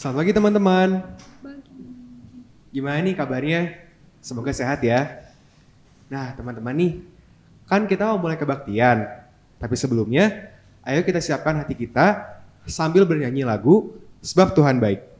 Selamat pagi teman-teman. Gimana nih kabarnya? Semoga sehat ya. Nah teman-teman nih, kan kita mau mulai kebaktian. Tapi sebelumnya, ayo kita siapkan hati kita sambil bernyanyi lagu Sebab Tuhan Baik.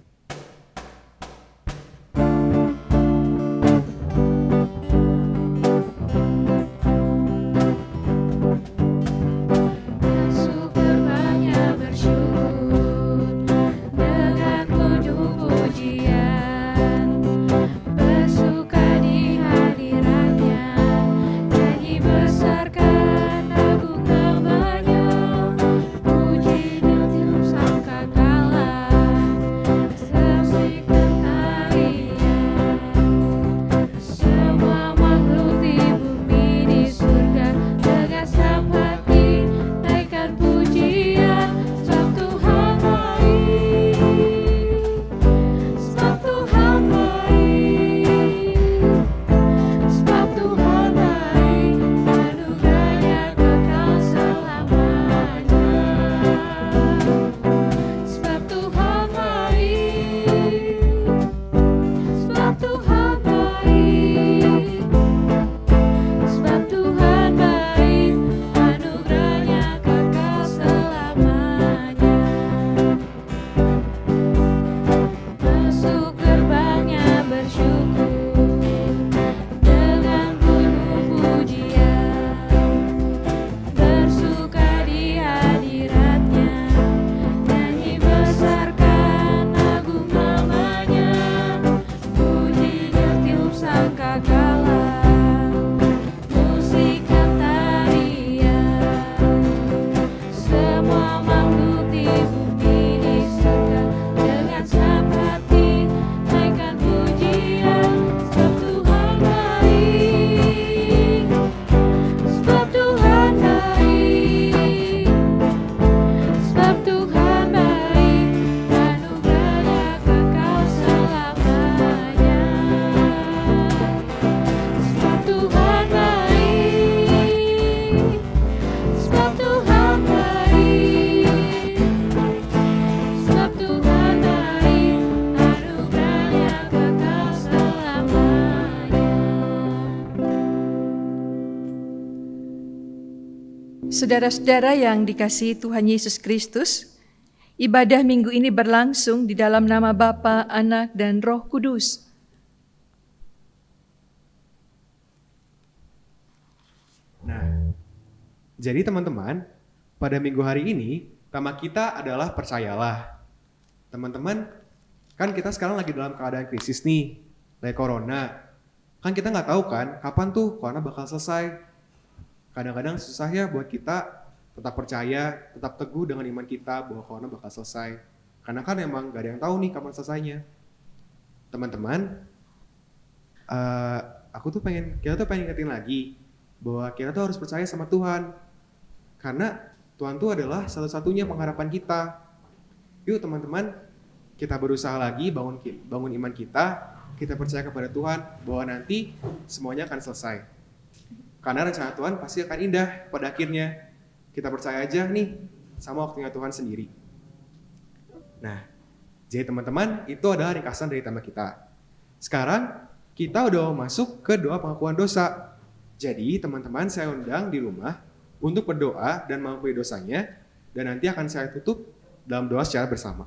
Saudara-saudara yang dikasihi Tuhan Yesus Kristus, ibadah minggu ini berlangsung di dalam nama Bapa, Anak, dan Roh Kudus. Nah, jadi teman-teman, pada minggu hari ini, tema kita adalah percayalah. Teman-teman, kan kita sekarang lagi dalam keadaan krisis nih, kayak corona. Kan kita nggak tahu kan, kapan tuh corona bakal selesai. Kadang-kadang susah ya buat kita tetap percaya, tetap teguh dengan iman kita bahwa corona bakal selesai. Karena kan emang gak ada yang tahu nih kapan selesainya. Teman-teman, kita tuh pengen ingetin lagi bahwa kita tuh harus percaya sama Tuhan. Karena Tuhan tuh adalah satu-satunya pengharapan kita. Yuk teman-teman, kita berusaha lagi bangun iman kita percaya kepada Tuhan bahwa nanti semuanya akan selesai. Karena rencana Tuhan pasti akan indah pada akhirnya. Kita percaya aja nih sama waktunya Tuhan sendiri. Nah, jadi teman-teman, itu adalah ringkasan dari tema kita. Sekarang kita udah masuk ke doa pengakuan dosa. Jadi teman-teman saya undang di rumah untuk berdoa dan mengakui dosanya, dan nanti akan saya tutup dalam doa secara bersama.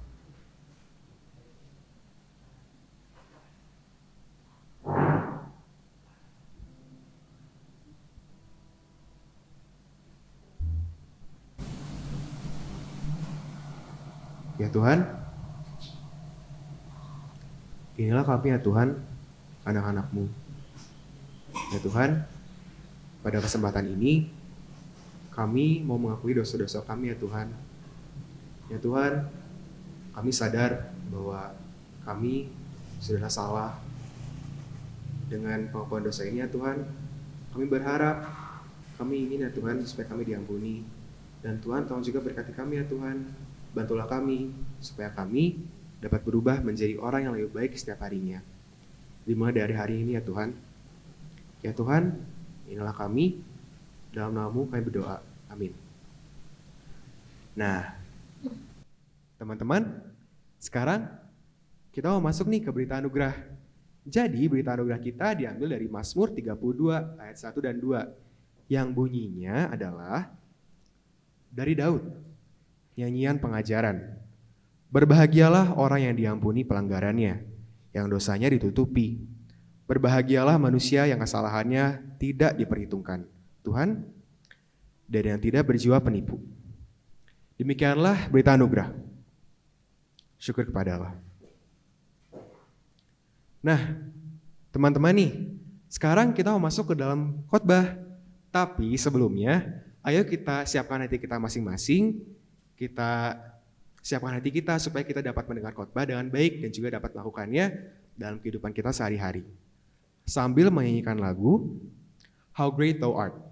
Ya Tuhan, inilah kami ya Tuhan, anak-anak-Mu. Ya Tuhan, pada kesempatan ini, kami mau mengakui dosa-dosa kami ya Tuhan. Ya Tuhan, kami sadar bahwa kami sudah salah. Dengan pengakuan dosa ini ya Tuhan, kami berharap, kami ingin ya Tuhan supaya kami diampuni. Dan Tuhan tolong juga berkati kami ya Tuhan. Bantulah kami supaya kami dapat berubah menjadi orang yang lebih baik setiap harinya. Dimulai dari hari ini ya Tuhan. Ya Tuhan, inilah kami, dalam nama-Mu kami berdoa. Amin. Nah, teman-teman, sekarang kita mau masuk nih ke berita anugerah. Jadi berita anugerah kita diambil dari Mazmur 32 ayat 1 dan 2. Yang bunyinya adalah dari Daud, nyanyian pengajaran. Berbahagialah orang yang diampuni pelanggarannya, yang dosanya ditutupi. Berbahagialah manusia yang kesalahannya tidak diperhitungkan Tuhan, dan yang tidak berjiwa penipu. Demikianlah berita anugerah. Syukur kepada Allah. Nah, teman-teman nih, sekarang kita mau masuk ke dalam khotbah. Tapi sebelumnya, ayo kita siapkan hati kita masing-masing. Kita siapkan hati kita supaya kita dapat mendengar khotbah dengan baik dan juga dapat melakukannya dalam kehidupan kita sehari-hari. Sambil menyanyikan lagu How Great Thou Art.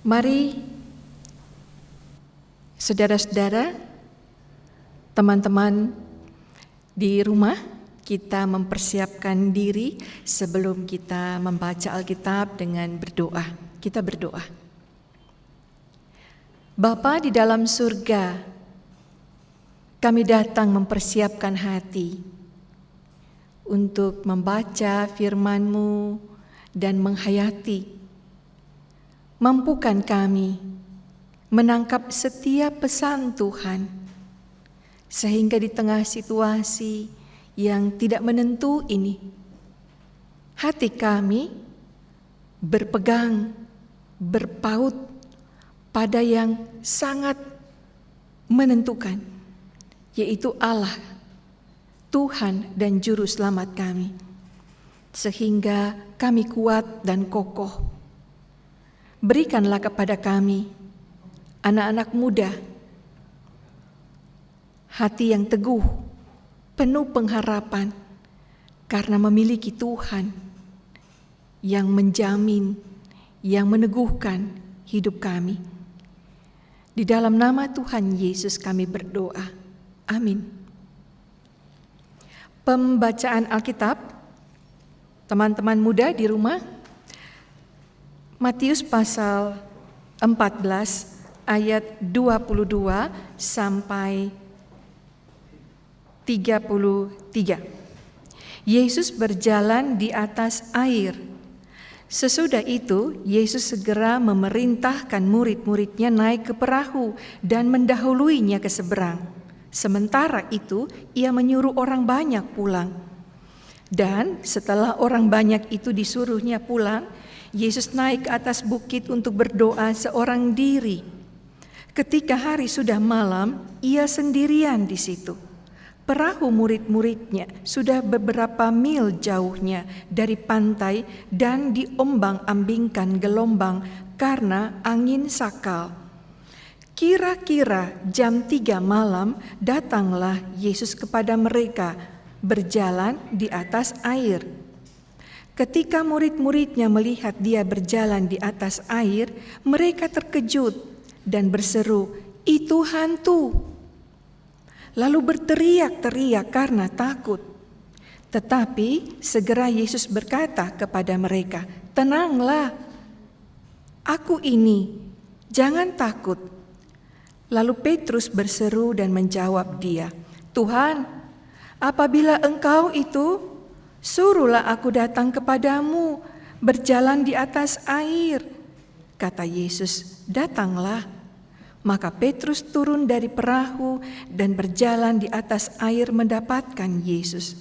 Mari, saudara-saudara, teman-teman di rumah, kita mempersiapkan diri sebelum kita membaca Alkitab dengan berdoa. Kita berdoa. Bapa di dalam surga, kami datang mempersiapkan hati untuk membaca firman-Mu dan menghayati. Mampukan kami menangkap setiap pesan Tuhan, sehingga di tengah situasi yang tidak menentu ini, hati kami berpegang, berpaut pada yang sangat menentukan, yaitu Allah, Tuhan dan Juru Selamat kami, sehingga kami kuat dan kokoh. Berikanlah kepada kami, anak-anak muda, hati yang teguh, penuh pengharapan, karena memiliki Tuhan yang menjamin, yang meneguhkan hidup kami. Di dalam nama Tuhan Yesus kami berdoa. Amin. Pembacaan Alkitab Teman-teman muda di rumah, Matius pasal 14 ayat 22 sampai 33. Yesus berjalan di atas air. Sesudah itu, Yesus segera memerintahkan murid-muridnya naik ke perahu dan mendahuluinya ke seberang. Sementara itu, ia menyuruh orang banyak pulang. Dan setelah orang banyak itu disuruhnya pulang, Yesus naik ke atas bukit untuk berdoa seorang diri. Ketika hari sudah malam, ia sendirian di situ. Perahu murid-muridnya sudah beberapa mil jauhnya dari pantai dan diombang-ambingkan gelombang karena angin sakal. Kira-kira jam 3 malam datanglah Yesus kepada mereka berjalan di atas air. Ketika murid-muridnya melihat dia berjalan di atas air, mereka terkejut dan berseru, "Itu hantu!" Lalu berteriak-teriak karena takut. Tetapi segera Yesus berkata kepada mereka, "Tenanglah, aku ini, jangan takut." Lalu Petrus berseru dan menjawab dia, "Tuhan, apabila Engkau itu, suruhlah aku datang kepadamu, berjalan di atas air." Kata Yesus, "Datanglah." Maka Petrus turun dari perahu dan berjalan di atas air mendapatkan Yesus.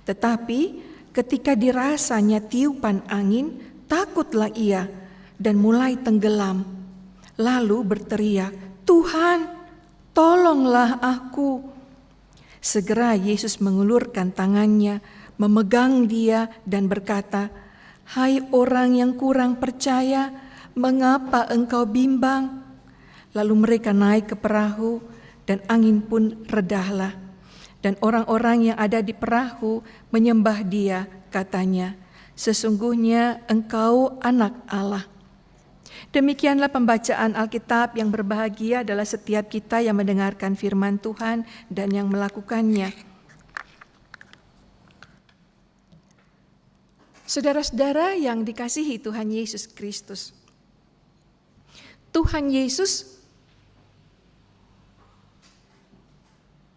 Tetapi ketika dirasanya tiupan angin, takutlah ia dan mulai tenggelam. Lalu berteriak, "Tuhan, tolonglah aku." Segera Yesus mengulurkan tangannya, memegang dia dan berkata, "Hai orang yang kurang percaya, mengapa engkau bimbang?" Lalu mereka naik ke perahu dan angin pun redahlah. Dan orang-orang yang ada di perahu menyembah dia, katanya, "Sesungguhnya engkau anak Allah." Demikianlah pembacaan Alkitab. Yang berbahagia adalah setiap kita yang mendengarkan firman Tuhan dan yang melakukannya. Saudara-saudara yang dikasihi Tuhan Yesus Kristus, Tuhan Yesus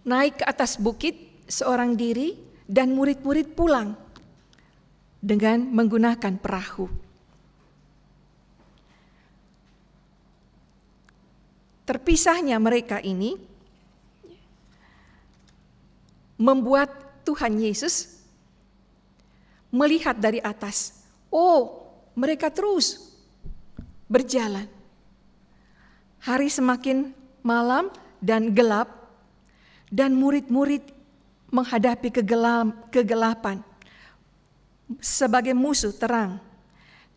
naik ke atas bukit seorang diri dan murid-murid pulang dengan menggunakan perahu. Terpisahnya mereka ini membuat Tuhan Yesus melihat dari atas. Oh, mereka terus berjalan. Hari semakin malam dan gelap. Dan murid-murid menghadapi kegelapan sebagai musuh terang.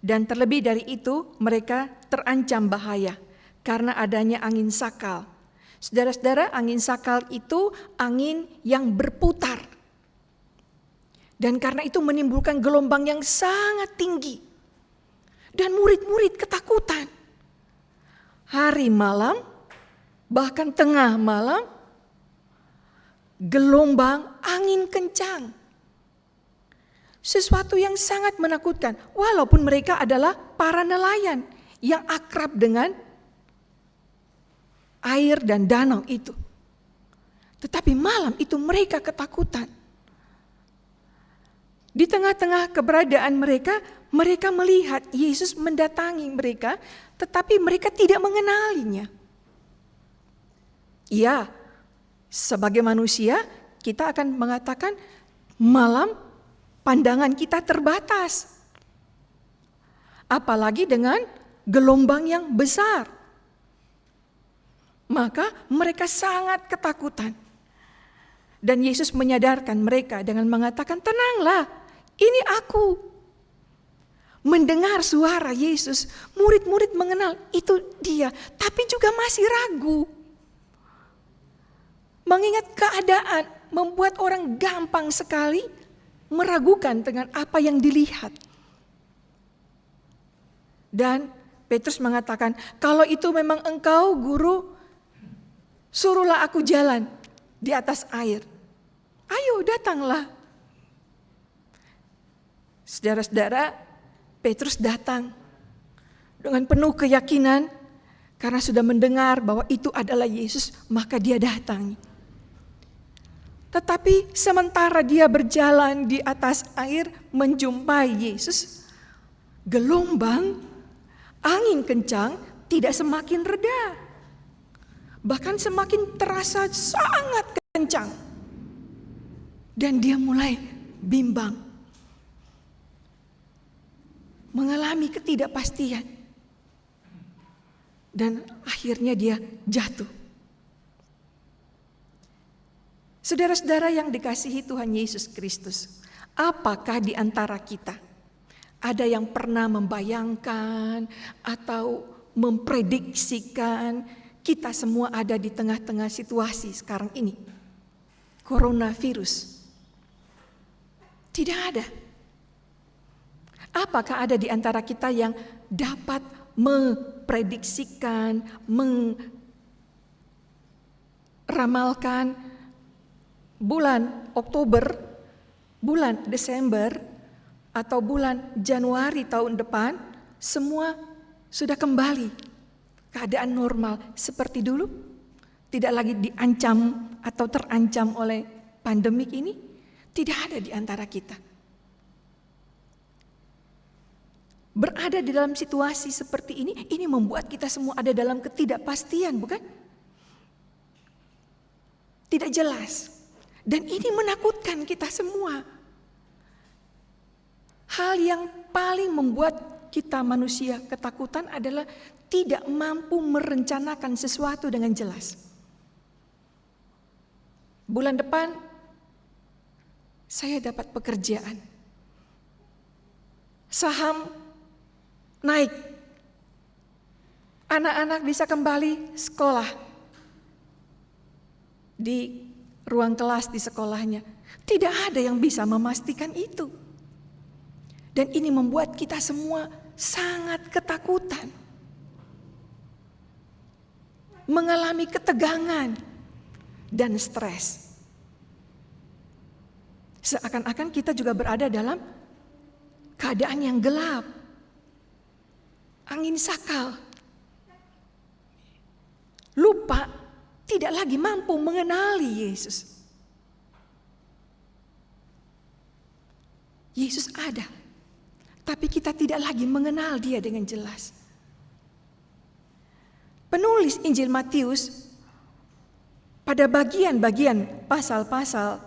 Dan terlebih dari itu mereka terancam bahaya karena adanya angin sakal. Saudara-saudara, angin sakal itu angin yang berputar. Dan karena itu menimbulkan gelombang yang sangat tinggi. Dan murid-murid ketakutan. Hari malam, bahkan tengah malam, gelombang angin kencang. Sesuatu yang sangat menakutkan. Walaupun mereka adalah para nelayan yang akrab dengan air dan danau itu. Tetapi malam itu mereka ketakutan. Di tengah-tengah keberadaan mereka, mereka melihat Yesus mendatangi mereka, tetapi mereka tidak mengenalinya. Ya, sebagai manusia, kita akan mengatakan malam pandangan kita terbatas. Apalagi dengan gelombang yang besar. Maka mereka sangat ketakutan. Dan Yesus menyadarkan mereka dengan mengatakan, "Tenanglah, ini aku." Mendengar suara Yesus, murid-murid mengenal itu dia, tapi juga masih ragu. Mengingat keadaan membuat orang gampang sekali meragukan dengan apa yang dilihat. Dan Petrus mengatakan, "Kalau itu memang engkau, Guru, suruhlah aku jalan di atas air. Ayo datanglah." Saudara-saudara, Petrus datang dengan penuh keyakinan karena sudah mendengar bahwa itu adalah Yesus, maka dia datang. Tetapi sementara dia berjalan di atas air menjumpai Yesus, gelombang, angin kencang tidak semakin reda, bahkan semakin terasa sangat kencang. Dan dia mulai bimbang, mengalami ketidakpastian, dan akhirnya dia jatuh. Saudara-saudara yang dikasihi Tuhan Yesus Kristus, apakah di antara kita ada yang pernah membayangkan atau memprediksikan kita semua ada di tengah-tengah situasi sekarang ini? Coronavirus. Tidak ada. Apakah ada di antara kita yang dapat memprediksikan, meramalkan bulan Oktober, bulan Desember, atau bulan Januari tahun depan semua sudah kembali keadaan normal seperti dulu? Tidak lagi diancam atau terancam oleh pandemik ini? Tidak ada di antara kita. Berada di dalam situasi seperti ini membuat kita semua ada dalam ketidakpastian, bukan? Tidak jelas. Dan ini menakutkan kita semua. Hal yang paling membuat kita manusia ketakutan adalah tidak mampu merencanakan sesuatu dengan jelas. Bulan depan saya dapat pekerjaan. Saham naik. Anak-anak bisa kembali sekolah. Di ruang kelas di sekolahnya. Tidak ada yang bisa memastikan itu. Dan ini membuat kita semua sangat ketakutan. Mengalami ketegangan dan stres. Seakan-akan kita juga berada dalam keadaan yang gelap. Angin sakal. Lupa, tidak lagi mampu mengenali Yesus. Yesus ada, tapi kita tidak lagi mengenal Dia dengan jelas. Penulis Injil Matius pada bagian-bagian pasal-pasal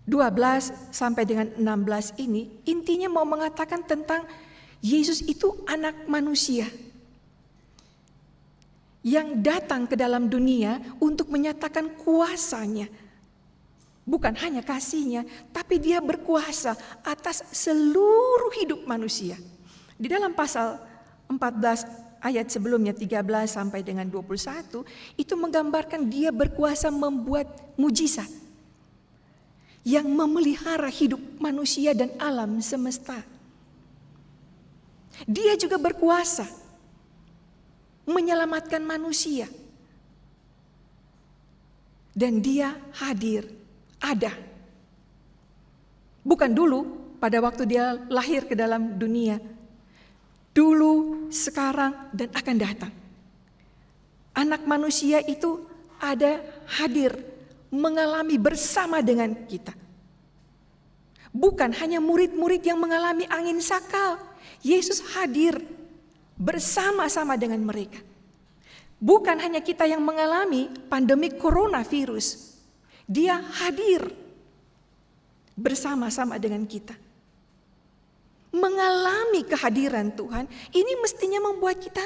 12 sampai dengan 16 ini intinya mau mengatakan tentang Yesus itu anak manusia yang datang ke dalam dunia untuk menyatakan kuasanya. Bukan hanya kasihnya, tapi Dia berkuasa atas seluruh hidup manusia. Di dalam pasal 14 ayat sebelumnya 13 sampai dengan 21 itu menggambarkan Dia berkuasa membuat mujizat yang memelihara hidup manusia dan alam semesta. Dia juga berkuasa menyelamatkan manusia. Dan Dia hadir, ada. Bukan dulu pada waktu Dia lahir ke dalam dunia. Dulu, sekarang, dan akan datang. Anak manusia itu ada, hadir, mengalami bersama dengan kita. Bukan hanya murid-murid yang mengalami angin sakal. Yesus hadir bersama-sama dengan mereka. Bukan hanya kita yang mengalami pandemi coronavirus. Dia hadir bersama-sama dengan kita. Mengalami kehadiran Tuhan, ini mestinya membuat kita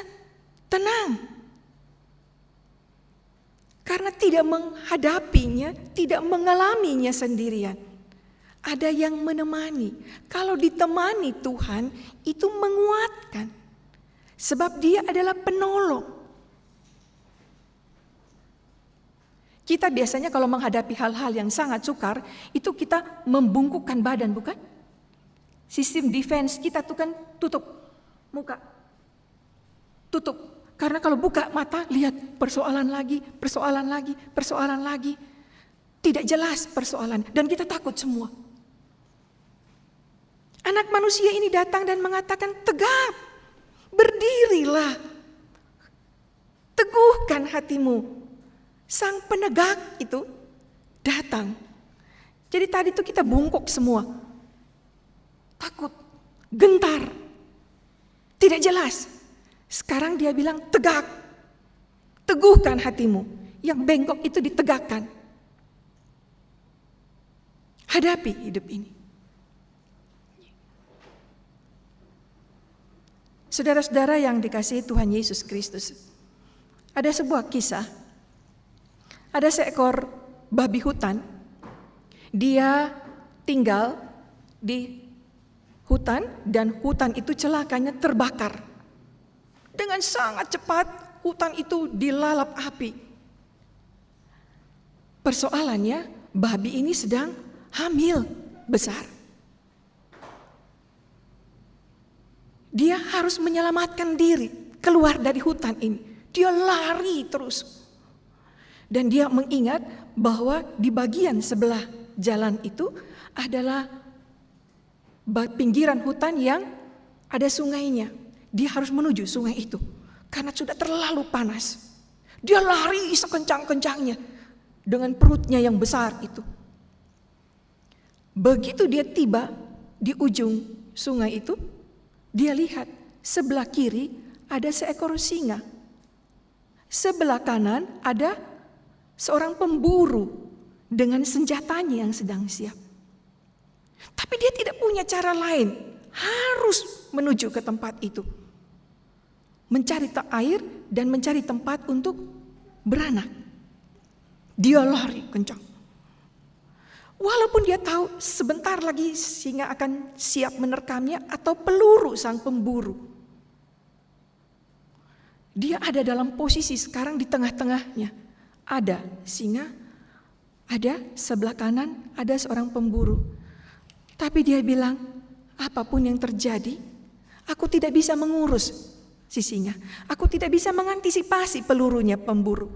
tenang. Karena tidak menghadapinya, tidak mengalaminya sendirian. Ada yang menemani. Kalau ditemani Tuhan, itu menguatkan. Sebab Dia adalah penolong. Kita biasanya kalau menghadapi hal-hal yang sangat sukar, itu kita membungkukkan badan, bukan? Sistem defense kita tuh kan tutup muka. Tutup. Karena kalau buka mata, lihat persoalan lagi, persoalan lagi, persoalan lagi. Tidak jelas persoalan dan kita takut semua. Anak manusia ini datang dan mengatakan, tegap, berdirilah, teguhkan hatimu. Sang penegak itu datang. Jadi tadi itu kita bungkuk semua. Takut, gentar, tidak jelas. Sekarang dia bilang tegak, teguhkan hatimu. Yang bengkok itu ditegakkan. Hadapi hidup ini. Saudara-saudara yang dikasihi Tuhan Yesus Kristus, ada sebuah kisah. Ada seekor babi hutan. Dia tinggal di hutan dan hutan itu celakanya terbakar. Dengan sangat cepat hutan itu dilalap api. Persoalannya, babi ini sedang hamil besar. Dia harus menyelamatkan diri keluar dari hutan ini. Dia lari terus. Dan dia mengingat bahwa di bagian sebelah jalan itu adalah pinggiran hutan yang ada sungainya. Dia harus menuju sungai itu karena sudah terlalu panas. Dia lari sekencang-kencangnya dengan perutnya yang besar itu. Begitu dia tiba di ujung sungai itu, dia lihat sebelah kiri ada seekor singa. Sebelah kanan ada seorang pemburu dengan senjatanya yang sedang siap. Tapi dia tidak punya cara lain, harus menuju ke tempat itu. Mencari air dan mencari tempat untuk beranak. Dia lari kencang. Walaupun dia tahu sebentar lagi singa akan siap menerkamnya atau peluru sang pemburu. Dia ada dalam posisi sekarang di tengah-tengahnya. Ada singa, ada sebelah kanan, ada seorang pemburu. Tapi dia bilang, apapun yang terjadi, aku tidak bisa mengurus si singa. Aku tidak bisa mengantisipasi pelurunya pemburu.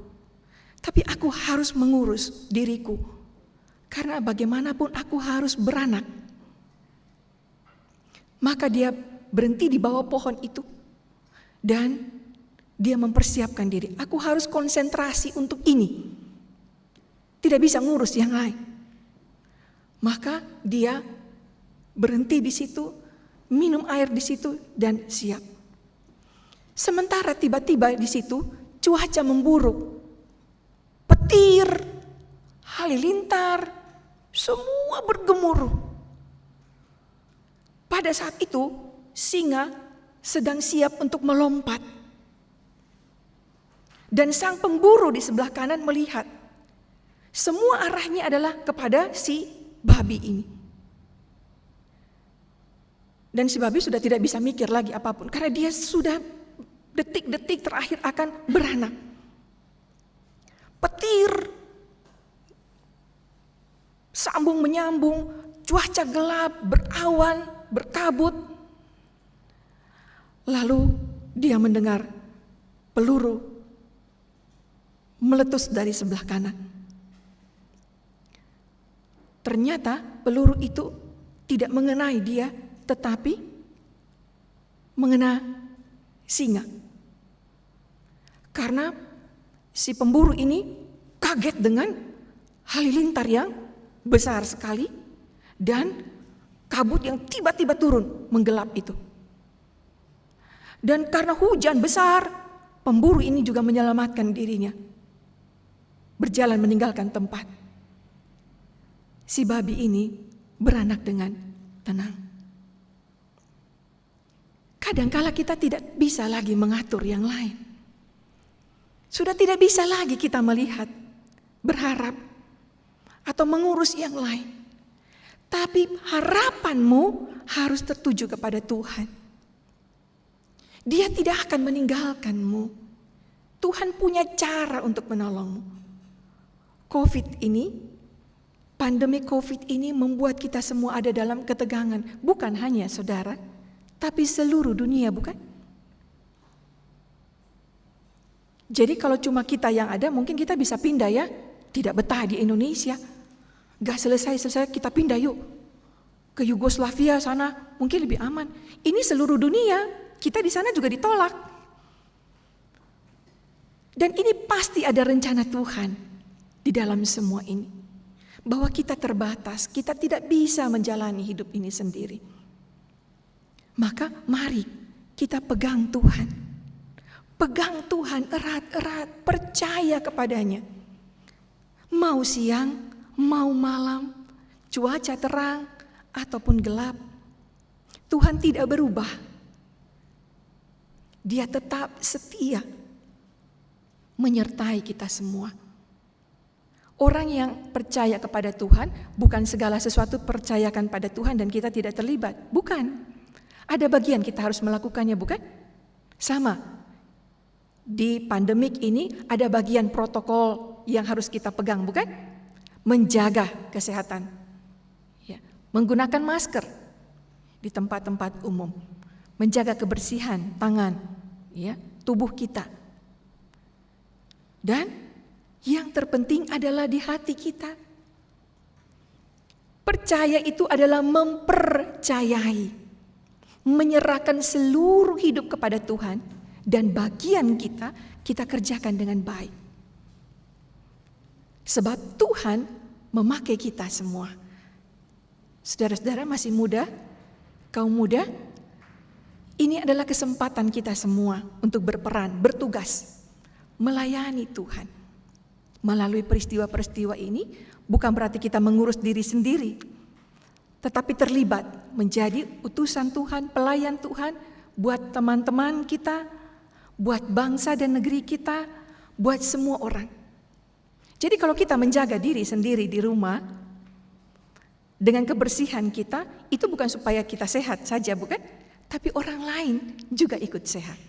Tapi aku harus mengurus diriku. Karena bagaimanapun aku harus beranak. Maka dia berhenti di bawah pohon itu. Dan dia mempersiapkan diri. Aku harus konsentrasi untuk ini. Tidak bisa ngurus yang lain. Maka dia berhenti di situ, minum air di situ dan siap. Sementara tiba-tiba di situ cuaca memburuk. Petir, halilintar, semua bergemuruh. Pada saat itu singa sedang siap untuk melompat. Dan sang pemburu di sebelah kanan melihat. Semua arahnya adalah kepada si babi ini. Dan si babi sudah tidak bisa mikir lagi apapun. Karena dia sudah detik-detik terakhir akan beranak. Petir sambung menyambung, cuaca gelap, berawan, berkabut. Lalu dia mendengar peluru meletus dari sebelah kanan. Ternyata peluru itu tidak mengenai dia, tetapi mengena singa. Karena si pemburu ini kaget dengan halilintar yang besar sekali dan kabut yang tiba-tiba turun menggelap itu. Dan karena hujan besar, pemburu ini juga menyelamatkan dirinya. Berjalan meninggalkan tempat. Si babi ini beranak dengan tenang. Kadangkala kita tidak bisa lagi mengatur yang lain. Sudah tidak bisa lagi kita melihat, berharap, atau mengurus yang lain. Tapi harapanmu harus tertuju kepada Tuhan. Dia tidak akan meninggalkanmu. Tuhan punya cara untuk menolongmu. Pandemi COVID ini membuat kita semua ada dalam ketegangan. Bukan hanya saudara, tapi seluruh dunia, bukan? Jadi kalau cuma kita yang ada, mungkin kita bisa pindah ya. Tidak betah di Indonesia. Gak selesai kita pindah yuk. ke Yugoslavia sana mungkin lebih aman. Ini seluruh dunia, kita di sana juga ditolak. Dan ini pasti ada rencana Tuhan di dalam semua ini. Bahwa kita terbatas, kita tidak bisa menjalani hidup ini sendiri. Maka mari kita pegang Tuhan. Pegang Tuhan erat-erat, percaya kepadanya. Mau siang, mau malam, cuaca terang ataupun gelap, Tuhan tidak berubah. Dia tetap setia menyertai kita semua. Orang yang percaya kepada Tuhan, bukan segala sesuatu percayakan pada Tuhan dan kita tidak terlibat. Bukan. Ada bagian kita harus melakukannya, bukan? Sama. Di pandemik ini ada bagian protokol yang harus kita pegang, bukan? Menjaga kesehatan. Ya. Menggunakan masker di tempat-tempat umum. Menjaga kebersihan tangan, ya, tubuh kita. Dan yang terpenting adalah di hati kita. Percaya itu adalah mempercayai, menyerahkan seluruh hidup kepada Tuhan, dan bagian kita kerjakan dengan baik. Sebab Tuhan memakai kita semua. Saudara-saudara masih muda, kaum muda, ini adalah kesempatan kita semua untuk berperan, bertugas, melayani Tuhan. Melalui peristiwa-peristiwa ini bukan berarti kita mengurus diri sendiri, tetapi terlibat menjadi utusan Tuhan, pelayan Tuhan buat teman-teman kita, buat bangsa dan negeri kita, buat semua orang. Jadi kalau kita menjaga diri sendiri di rumah dengan kebersihan kita, itu bukan supaya kita sehat saja, bukan? Tapi orang lain juga ikut sehat.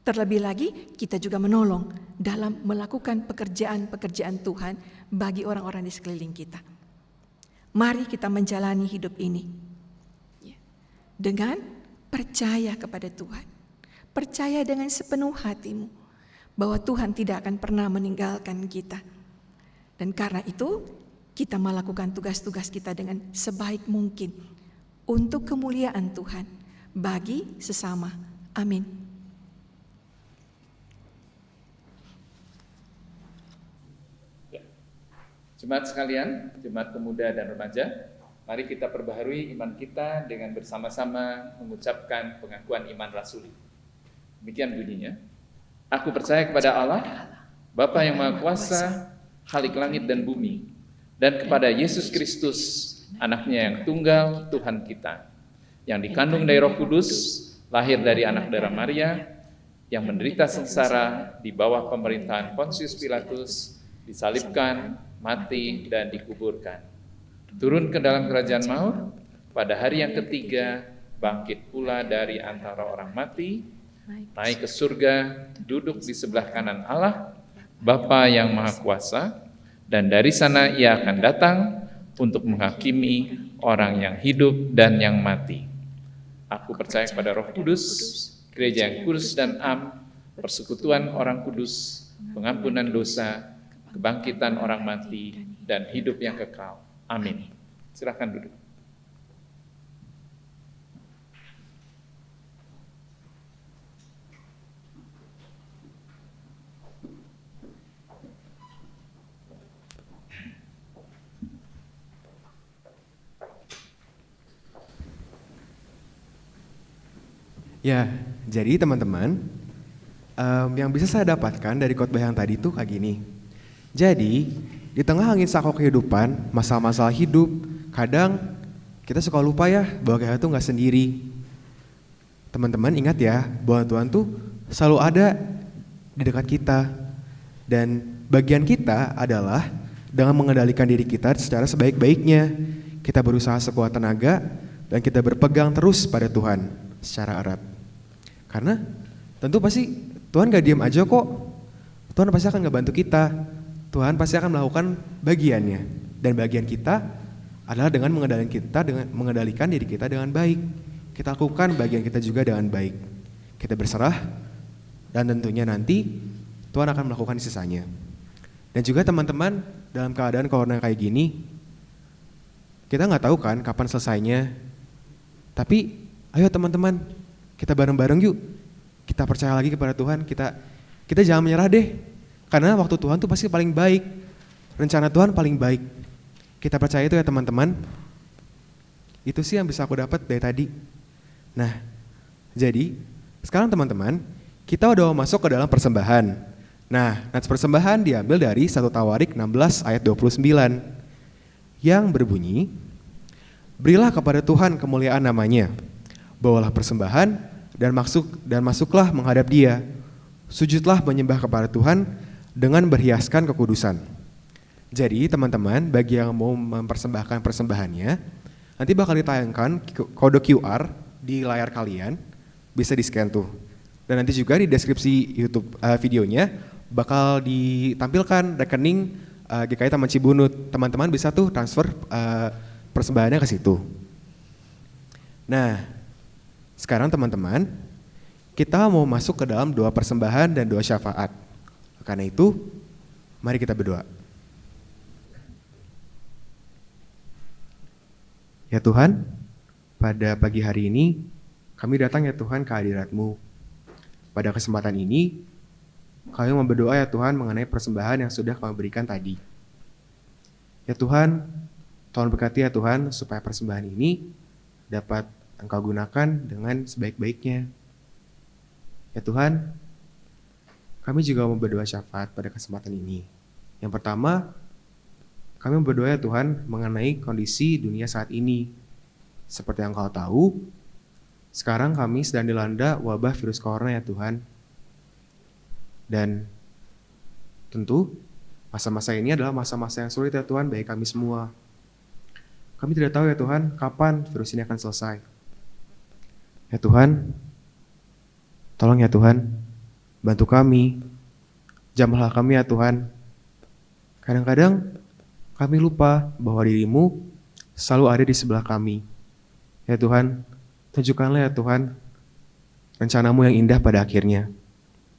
Terlebih lagi kita juga menolong dalam melakukan pekerjaan-pekerjaan Tuhan bagi orang-orang di sekeliling kita. Mari kita menjalani hidup ini dengan percaya kepada Tuhan. Percaya dengan sepenuh hatimu bahwa Tuhan tidak akan pernah meninggalkan kita. Dan karena itu kita melakukan tugas-tugas kita dengan sebaik mungkin untuk kemuliaan Tuhan bagi sesama. Amin. Jemaat sekalian, jemaat pemuda dan remaja, mari kita perbaharui iman kita dengan bersama-sama mengucapkan pengakuan iman rasuli. Demikian bunyinya. Aku percaya kepada Allah, Bapa yang Maha Kuasa, Khalik langit dan bumi, dan kepada Yesus Kristus, Anaknya yang tunggal, Tuhan kita, yang dikandung dari Roh Kudus, lahir dari anak darah Maria, yang menderita sengsara di bawah pemerintahan Pontius Pilatus, disalibkan, mati, dan dikuburkan. Turun ke dalam kerajaan maut, pada hari yang ketiga, bangkit pula dari antara orang mati, naik ke surga, duduk di sebelah kanan Allah, Bapa yang Maha Kuasa, dan dari sana Ia akan datang untuk menghakimi orang yang hidup dan yang mati. Aku percaya kepada Roh Kudus, gereja yang kudus dan am, persekutuan orang kudus, pengampunan dosa, kebangkitan orang mati, dan hidup yang kekal. Amin. Silakan duduk. Ya, jadi teman-teman, yang bisa saya dapatkan dari khotbah yang tadi tuh kayak gini. Jadi, di tengah angin sakau kehidupan, masalah-masalah hidup, kadang kita suka lupa ya bahwa kita tuh gak sendiri. Teman-teman ingat ya, bahwa Tuhan tuh selalu ada di dekat kita. Dan bagian kita adalah dengan mengendalikan diri kita secara sebaik-baiknya. Kita berusaha sekuat tenaga dan kita berpegang terus pada Tuhan secara erat. Karena tentu pasti Tuhan gak diam aja kok. Tuhan pasti akan ngebantu kita. Tuhan pasti akan melakukan bagiannya. Dan bagian kita adalah dengan mengendalikan diri kita dengan baik. Kita lakukan bagian kita juga dengan baik. Kita berserah dan tentunya nanti Tuhan akan melakukan sisanya. Dan juga teman-teman dalam keadaan corona kayak gini, Kita nggak tahu kan kapan selesainya. Tapi ayo teman-teman, kita bareng-bareng yuk. Kita percaya lagi kepada Tuhan, kita jangan menyerah deh. Karena waktu Tuhan tuh pasti paling baik. Rencana Tuhan paling baik. Kita percaya itu ya teman-teman. Itu sih yang bisa aku dapat dari tadi. Nah, jadi sekarang teman-teman, kita udah masuk ke dalam persembahan. Nah, nats persembahan diambil dari 1 Tawarik 16 ayat 29 yang berbunyi, berilah kepada Tuhan kemuliaan namanya, bawalah persembahan dan masuklah menghadap Dia, sujudlah menyembah kepada Tuhan dengan berhiaskan kekudusan. Jadi teman-teman, bagi yang mau mempersembahkan persembahannya, nanti bakal ditayangkan kode QR di layar kalian, bisa di-scan tuh. Dan nanti juga di deskripsi YouTube videonya bakal ditampilkan rekening GKI Taman Cibunut. Teman-teman bisa tuh transfer persembahannya ke situ. Nah, sekarang teman-teman, kita mau masuk ke dalam doa persembahan dan doa syafaat. Karena itu, mari kita berdoa. Ya Tuhan, pada pagi hari ini kami datang ya Tuhan ke hadirat-Mu. Pada kesempatan ini, kami mau berdoa ya Tuhan mengenai persembahan yang sudah kami berikan tadi. Ya Tuhan, tolong berkati ya Tuhan supaya persembahan ini dapat Engkau gunakan dengan sebaik-baiknya. Ya Tuhan, kami juga mau berdoa syafaat pada kesempatan ini. Yang pertama, kami berdoa ya Tuhan mengenai kondisi dunia saat ini. Seperti yang Kau tahu, sekarang kami sedang dilanda wabah virus corona ya Tuhan. Dan tentu masa-masa ini adalah masa-masa yang sulit ya Tuhan bagi kami semua. Kami tidak tahu ya Tuhan kapan virus ini akan selesai. Ya Tuhan, tolong ya Tuhan, bantu kami, jamahlah kami ya Tuhan. Kadang-kadang kami lupa bahwa diri-Mu selalu ada di sebelah kami. Ya Tuhan, tunjukkanlah ya Tuhan rencana-Mu yang indah pada akhirnya.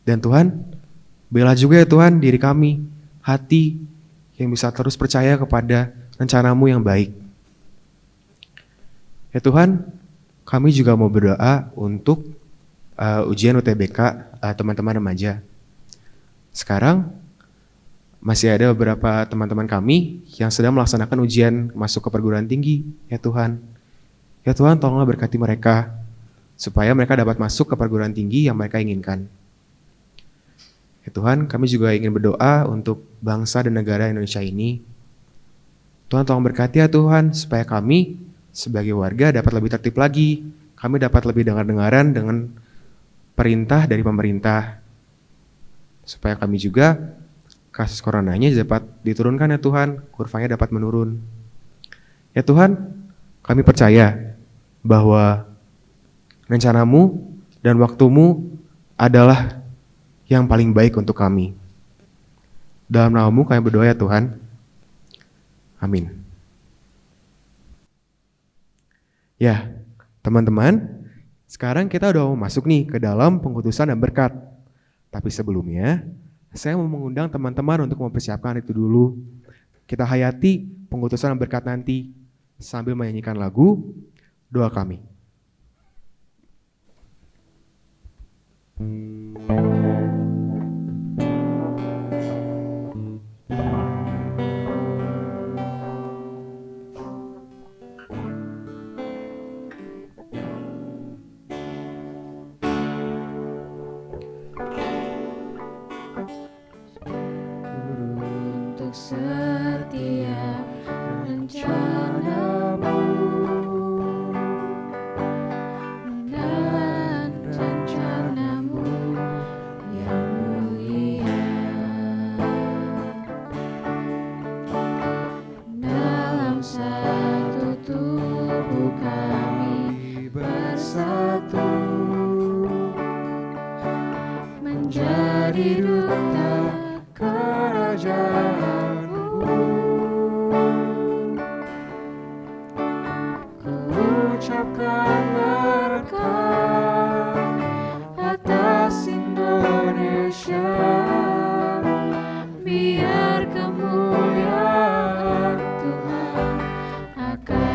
Dan Tuhan, bela juga ya Tuhan diri kami, hati yang bisa terus percaya kepada rencana-Mu yang baik. Ya Tuhan, kami juga mau berdoa untuk ujian UTBK teman-teman remaja. Sekarang masih ada beberapa teman-teman kami yang sedang melaksanakan ujian masuk ke perguruan tinggi, ya Tuhan. Ya Tuhan, tolonglah berkati mereka, supaya mereka dapat masuk ke perguruan tinggi yang mereka inginkan. Ya Tuhan, kami juga ingin berdoa untuk bangsa dan negara Indonesia ini. Tuhan tolong berkati ya Tuhan, supaya kami sebagai warga dapat lebih tertib lagi. Kami dapat lebih dengar-dengaran dengan perintah dari pemerintah. Supaya kami juga kasus coronanya dapat diturunkan ya Tuhan, kurvanya dapat menurun. Ya Tuhan, kami percaya bahwa rencana-Mu dan waktu-Mu adalah yang paling baik untuk kami. Dalam nama-Mu kami berdoa ya Tuhan. Amin. Ya, teman-teman, sekarang kita udah mau masuk nih ke dalam pengkudusan dan berkat. Tapi sebelumnya, saya mau mengundang teman-teman untuk mempersiapkan itu dulu. Kita hayati pengutusan berkat nanti sambil menyanyikan lagu doa kami. Setiap rencana-Mu dan rencana-Mu yang mulia dalam satu tubuh kami bersatu menjadi duta kerajaan. Ucapkan berkat atas Indonesia, biar kemuliaan Tuhan akan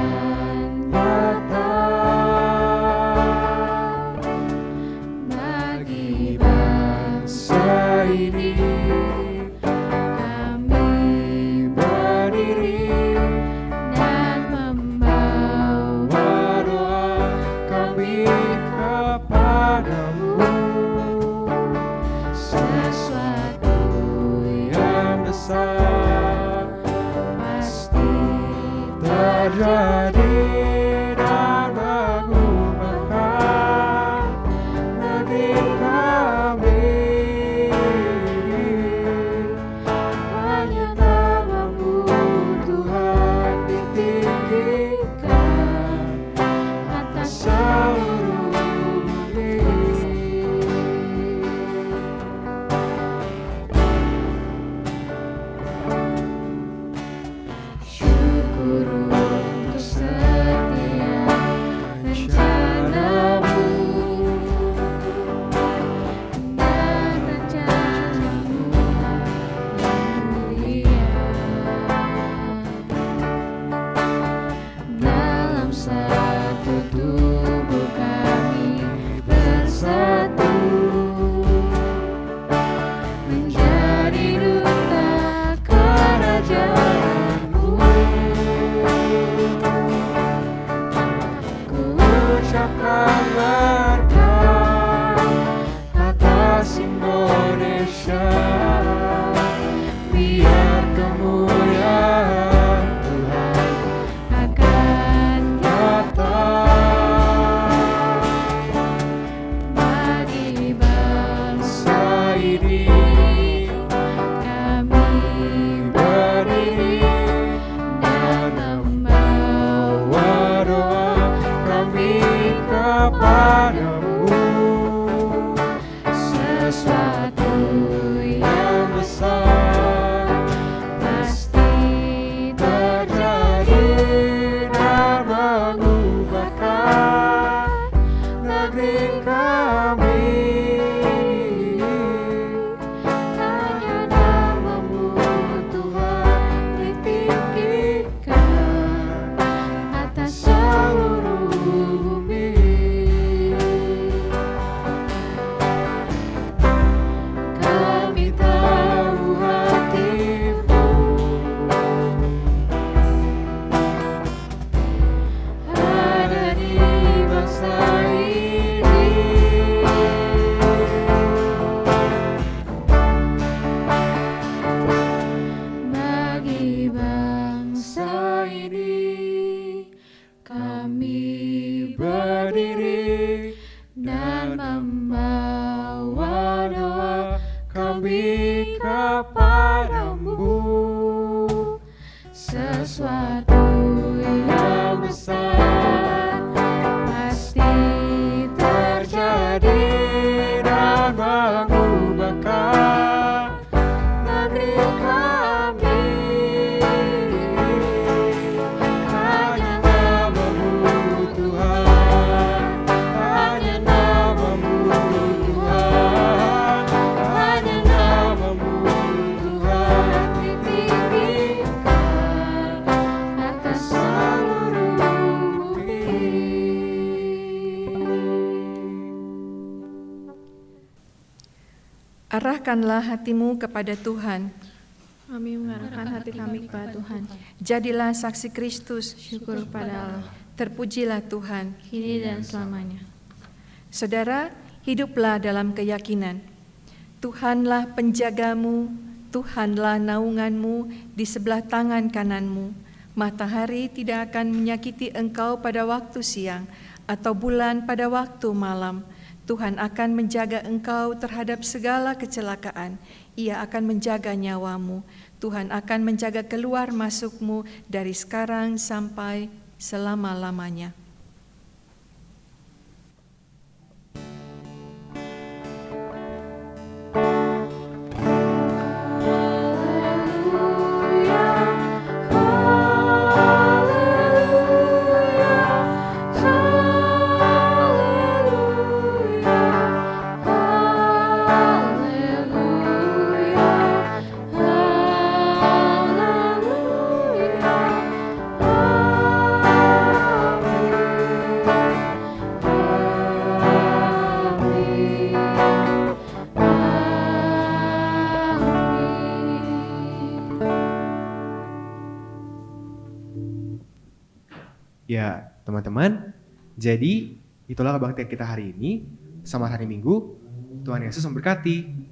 terjadi dan mengubahkan negeri kami. Hanya namamu Tuhan ditinggikan atas seluruh bumi. Syukur untuk setiap rencanamu dan rencanamu yang mulia. Dalam satu tubuh kami bersatu menjadi duta kerajaanmu. Ku ucapkan berkat atas Indonesia, biar kemuliaan Tuhan Akan nyata bagi bangsa bangsa ini. kami berdiri dan membawa Bawa doa kami kepadamu, sesuatu yang yang besar pasti terjadi dan mengubahkan negeri kami. hanya namamu Tuhan ditinggikan atas seluruh bumi. Kami tahu hatimu ada di bangsa ini. Bagi bangsa ini kami berdiri dan membawa doa Kami kepadamu, sesuatu yang besar pasti terjadi dan mengubahkan negeri kami. Hanya namamu Tuhan, hanya namamu Tuhan, hanya namamu Tuhan ditinggikan atas seluruh bumi. Arahkanlah hatimu kepada Tuhan. Kami mengarahkan hati kami kepada Tuhan. Jadilah saksi Kristus. Syukur kepada Allah, Terpujilah Tuhan. kini dan selamanya. Saudara, hiduplah dalam keyakinan. Tuhanlah penjagamu, Tuhanlah naunganmu di sebelah tangan kananmu. Matahari tidak akan menyakiti engkau pada waktu siang, atau bulan pada waktu malam. Tuhan akan menjaga engkau terhadap segala kecelakaan. Ia akan menjaga nyawamu. Tuhan akan menjaga keluar masukmu dari sekarang sampai selama-lamanya. Ya, teman-teman, jadi itulah kebaktian kita hari ini. Selamat hari Minggu. Tuhan Yesus memberkati.